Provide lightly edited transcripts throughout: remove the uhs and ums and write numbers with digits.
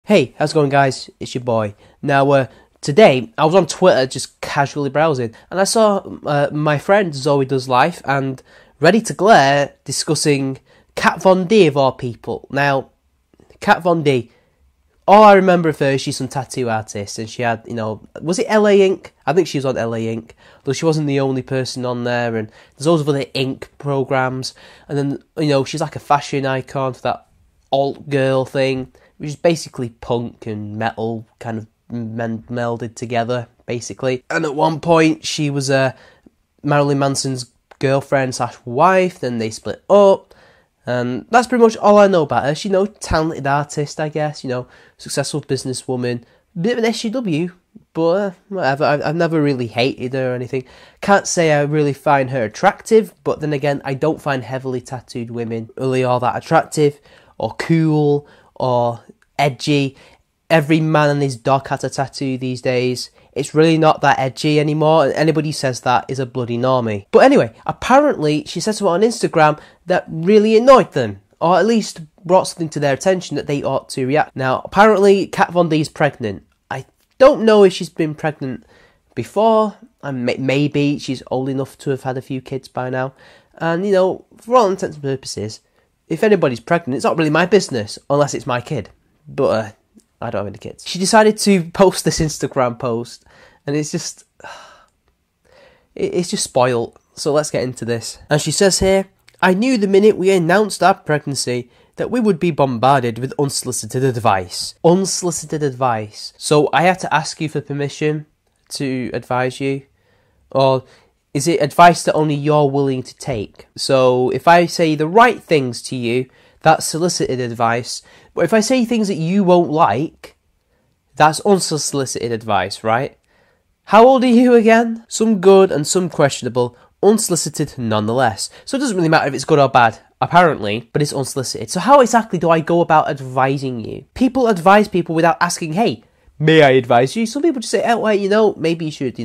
Hey, how's it going, guys? It's your boy. Now, today, I was on Twitter just casually browsing, and I saw my friend Zoe Does Life and Ready to Glare discussing Kat Von D of all people. Now, Kat Von D, all I remember of her is she's some tattoo artist, and she had, was it LA Ink? I think she was on LA Ink, though she wasn't the only person on there, and there's loads of other Ink programs, and then, she's like a fashion icon for that alt girl thing, which is basically punk and metal kind of melded together, basically. And at one point, she was Marilyn Manson's girlfriend / wife, then they split up, and that's pretty much all I know about her. She's talented artist, I guess, successful businesswoman, bit of an SJW, but whatever. I've never really hated her or anything. Can't say I really find her attractive, but then again, I don't find heavily tattooed women really all that attractive, or cool, or edgy. Every man and his dog has a tattoo these days. It's really not that edgy anymore, and anybody who says that is a bloody normie. But anyway, apparently she said something on Instagram that really annoyed them, or at least brought something to their attention that they ought to react. Now, apparently Kat Von D is pregnant. I don't know if she's been pregnant before, and maybe she's old enough to have had a few kids by now. And, for all intents and purposes, if anybody's pregnant, it's not really my business, unless it's my kid. But I don't have any kids. She decided to post this Instagram post, and it's just spoiled. So let's get into this. And she says here, "I knew the minute we announced our pregnancy that we would be bombarded with unsolicited advice." Unsolicited advice. So I had to ask you for permission to advise you? Or is it advice that only you're willing to take? So if I say the right things to you, that's solicited advice. But if I say things that you won't like, that's unsolicited advice, right? How old are you again? Some good and some questionable, unsolicited nonetheless. So it doesn't really matter if it's good or bad, apparently, but it's unsolicited. So how exactly do I go about advising you? People advise people without asking, hey, may I advise you? Some people just say, oh, well, maybe you should,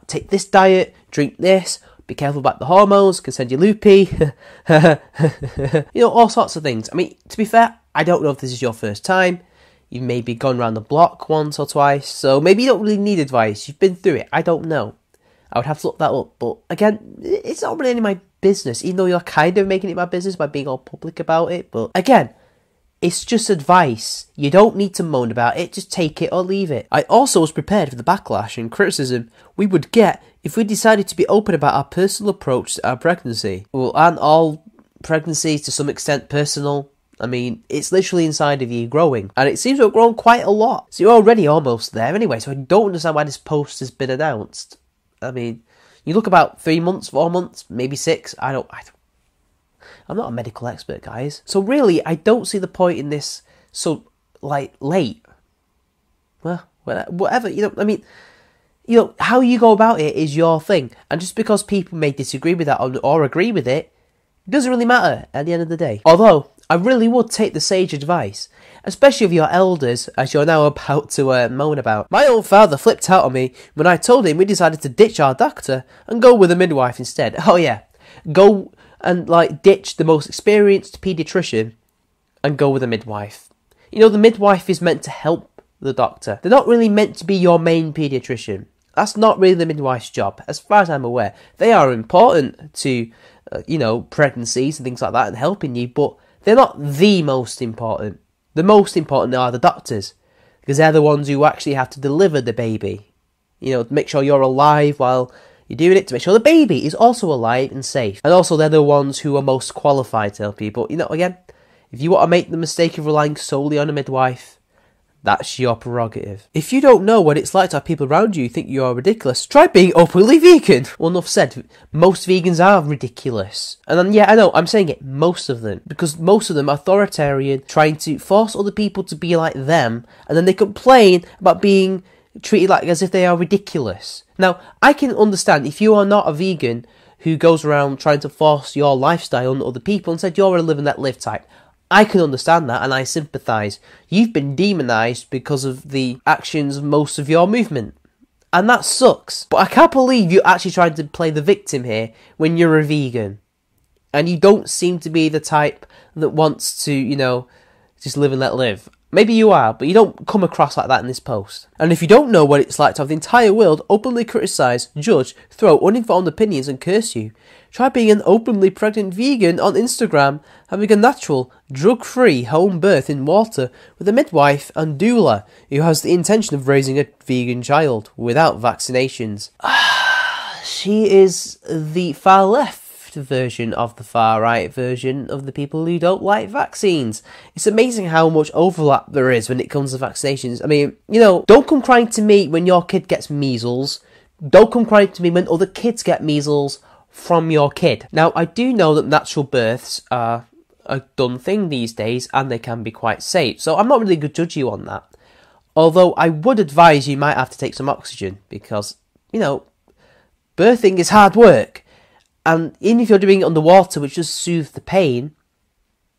take this diet, drink this, be careful about the hormones, can send you loopy, all sorts of things. I mean, to be fair, I don't know if this is your first time. You've maybe gone around the block once or twice, so maybe you don't really need advice. You've been through it. I don't know. I would have to look that up. But again, it's not really any of my business, even though you're kind of making it my business by being all public about it. But again, it's just advice. You don't need to moan about it. Just take it or leave it. I also was prepared for the backlash and criticism we would get if we decided to be open about our personal approach to our pregnancy. Well, aren't all pregnancies to some extent personal? I mean, it's literally inside of you growing. And it seems to have grown quite a lot. So you're already almost there anyway. So I don't understand why this post has been announced. I mean, you look about 3 months, 4 months, maybe 6. I'm not a medical expert, guys. So really, I don't see the point in this so, late. Well, whatever, how you go about it is your thing. And just because people may disagree with that or agree with it, it doesn't really matter at the end of the day. Although, I really would take the sage advice, especially of your elders, as you're now about to moan about. My old father flipped out on me when I told him we decided to ditch our doctor and go with a midwife instead. Oh yeah, go and ditch the most experienced paediatrician and go with a midwife. The midwife is meant to help the doctor. They're not really meant to be your main paediatrician. That's not really the midwife's job, as far as I'm aware. They are important to, pregnancies and things like that and helping you, but they're not the most important. The most important are the doctors, because they're the ones who actually have to deliver the baby. Make sure you're alive while you're doing it, to make sure the baby is also alive and safe. And also, they're the ones who are most qualified to help you. But, again, if you want to make the mistake of relying solely on a midwife, that's your prerogative. If you don't know what it's like to have people around you who think you're ridiculous, try being openly vegan. Well, enough said. Most vegans are ridiculous. And then, yeah, I know, I'm saying it, most of them. Because most of them are authoritarian, trying to force other people to be like them, and then they complain about being treated as if they are ridiculous. Now, I can understand if you are not a vegan who goes around trying to force your lifestyle on other people and said you're a live and let live type. I can understand that and I sympathise. You've been demonised because of the actions of most of your movement. And that sucks. But I can't believe you're actually trying to play the victim here when you're a vegan. And you don't seem to be the type that wants to, just live and let live. Maybe you are, but you don't come across like that in this post. And if you don't know what it's like to have the entire world openly criticise, judge, throw uninformed opinions and curse you, try being an openly pregnant vegan on Instagram, having a natural, drug-free home birth in water with a midwife and doula who has the intention of raising a vegan child without vaccinations. She is the far left version of the far right version of the people who don't like vaccines. It's amazing how much overlap there is when it comes to vaccinations. I mean, you know, don't come crying to me when your kid gets measles. Don't come crying to me when other kids get measles from your kid. Now, I do know that natural births are a done thing these days and they can be quite safe, so I'm not really going to judge you on that. Although I would advise you might have to take some oxygen because, you know, birthing is hard work. And even if you're doing it underwater, which does soothe the pain,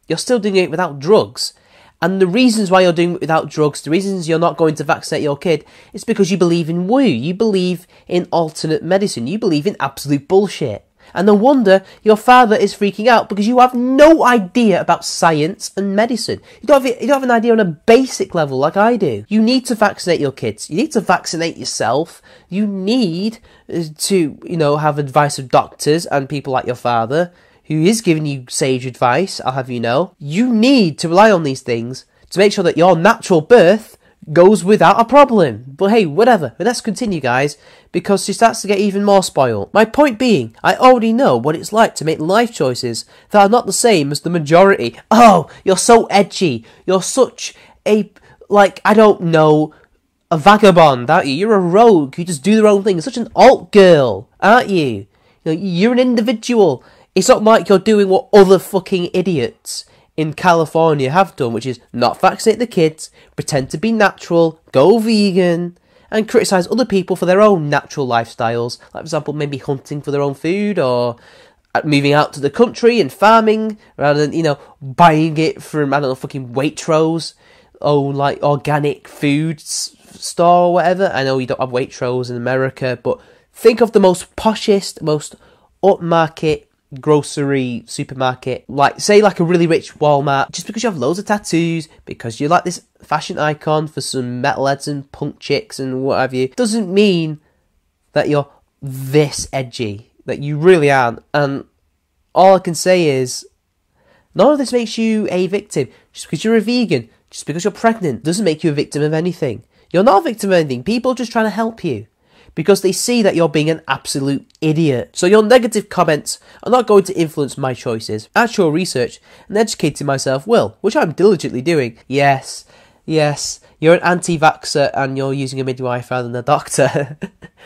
you're still doing it without drugs. And the reasons why you're doing it without drugs, the reasons you're not going to vaccinate your kid, is because you believe in woo. You believe in alternate medicine. You believe in absolute bullshit. And no wonder your father is freaking out because you have no idea about science and medicine. You don't have an idea on a basic level like I do. You need to vaccinate your kids. You need to vaccinate yourself. You need to, you know, have advice of doctors and people like your father who is giving you sage advice, I'll have you know. You need to rely on these things to make sure that your natural birth goes without a problem. But hey, whatever. But let's continue, guys, because she starts to get even more spoiled. My point being, I already know what it's like to make life choices that are not the same as the majority. Oh, you're so edgy. You're such a, like, I don't know, a vagabond, aren't you? You're a rogue. You just do the wrong thing. You're such an alt girl, aren't you? You know, you're an individual. It's not like you're doing what other fucking idiots in California have done, which is not vaccinate the kids, pretend to be natural, go vegan, and criticise other people for their own natural lifestyles. Like, for example, maybe hunting for their own food, or moving out to the country and farming, rather than, you know, buying it from, I don't know, fucking Waitrose, or, like, organic food store or whatever. I know you don't have Waitrose in America, but think of the most poshest, most upmarket grocery supermarket, like say like a really rich Walmart. Just because you have loads of tattoos, because you're like this fashion icon for some metalheads and punk chicks and what have you, doesn't mean that you're this edgy, that you really aren't. And all I can say is, none of this makes you a victim. Just because you're a vegan, just because you're pregnant, doesn't make you a victim of anything. You're not a victim of anything. People are just trying to help you because they see that you're being an absolute idiot. So your negative comments are not going to influence my choices. Actual research and educating myself will, which I'm diligently doing. Yes, you're an anti-vaxxer and you're using a midwife rather than a doctor.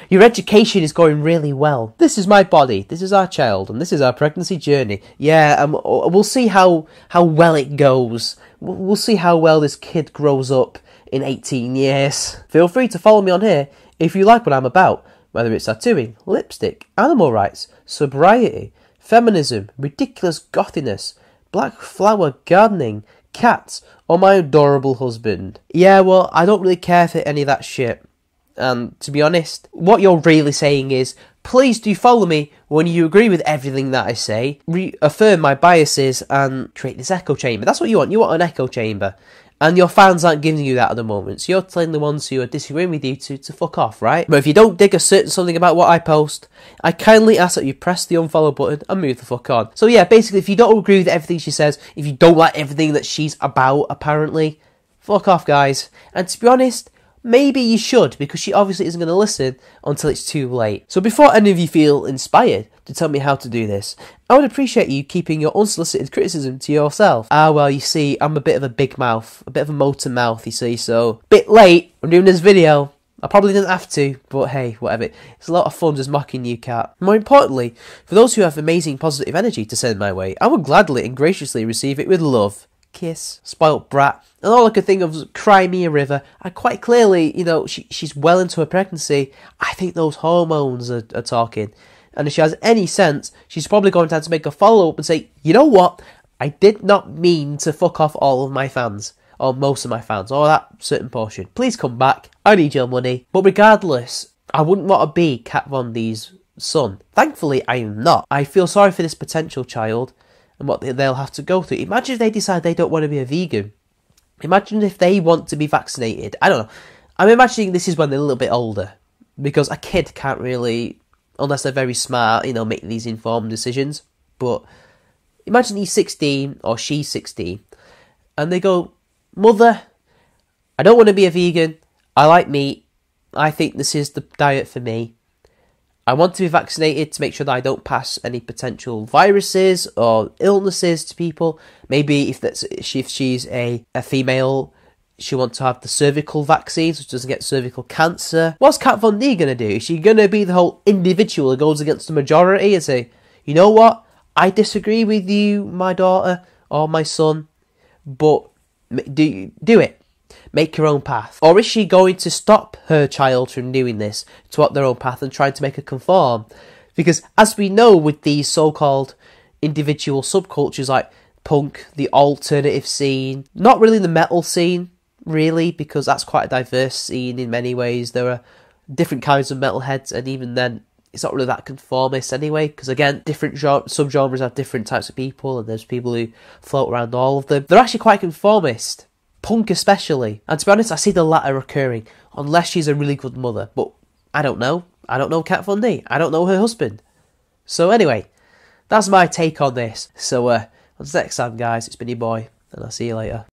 Your education is going really well. This is my body, this is our child, and this is our pregnancy journey. Yeah, we'll see how well it goes. We'll see how well this kid grows up in 18 years. Feel free to follow me on here if you like what I'm about, whether it's tattooing, lipstick, animal rights, sobriety, feminism, ridiculous gothiness, black flower gardening, cats, or my adorable husband. Yeah, well, I don't really care for any of that shit. And to be honest, what you're really saying is, please do follow me when you agree with everything that I say, reaffirm my biases, and create this echo chamber. That's what you want. You want an echo chamber. And your fans aren't giving you that at the moment. So you're telling the ones who are disagreeing with you to fuck off, right? But if you don't dig a certain something about what I post, I kindly ask that you press the unfollow button and move the fuck on. So yeah, basically, if you don't agree with everything she says, if you don't like everything that she's about, apparently, fuck off, guys. And to be honest, maybe you should, because she obviously isn't going to listen until it's too late. So before any of you feel inspired to tell me how to do this, I would appreciate you keeping your unsolicited criticism to yourself. Well, you see, I'm a bit of a big mouth, a bit of a motor mouth, you see, so bit late, I'm doing this video. I probably didn't have to, but hey, whatever. It's a lot of fun just mocking you, cat. More importantly, for those who have amazing positive energy to send my way, I will gladly and graciously receive it with love. Kiss, spoilt brat, and all I could think of was cry me a river. I quite clearly, you know, she's well into her pregnancy. I think those hormones are talking. And if she has any sense, she's probably going to have to make a follow-up and say, you know what, I did not mean to fuck off all of my fans, or most of my fans, or that certain portion. Please come back, I need your money. But regardless, I wouldn't want to be Kat Von D's son. Thankfully, I am not. I feel sorry for this potential child and what they'll have to go through. Imagine if they decide they don't want to be a vegan. Imagine if they want to be vaccinated. I don't know. I'm imagining this is when they're a little bit older, because a kid can't really, unless they're very smart, make these informed decisions. But imagine he's 16 or she's 16 and they go, "Mother, I don't want to be a vegan. I like meat. I think this is the diet for me. I want to be vaccinated to make sure that I don't pass any potential viruses or illnesses to people. Maybe if she's a female, she wants to have the cervical vaccine so she doesn't get cervical cancer." What's Kat Von D going to do? Is she going to be the whole individual that goes against the majority and say, "You know what? I disagree with you, my daughter or my son, but do it. Make your own path"? Or is she going to stop her child from doing this, to walk their own path and trying to make her conform? Because as we know with these so-called individual subcultures like punk, the alternative scene, not really the metal scene, really, because that's quite a diverse scene in many ways. There are different kinds of metalheads, and even then, it's not really that conformist anyway, because again, different subgenres have different types of people, and there's people who float around all of them. They're actually quite conformist. Punk especially. And to be honest, I see the latter occurring, unless she's a really good mother. But I don't know. I don't know Kat Von D. I don't know her husband. So anyway, that's my take on this. So until next time, guys, it's been your boy, and I'll see you later.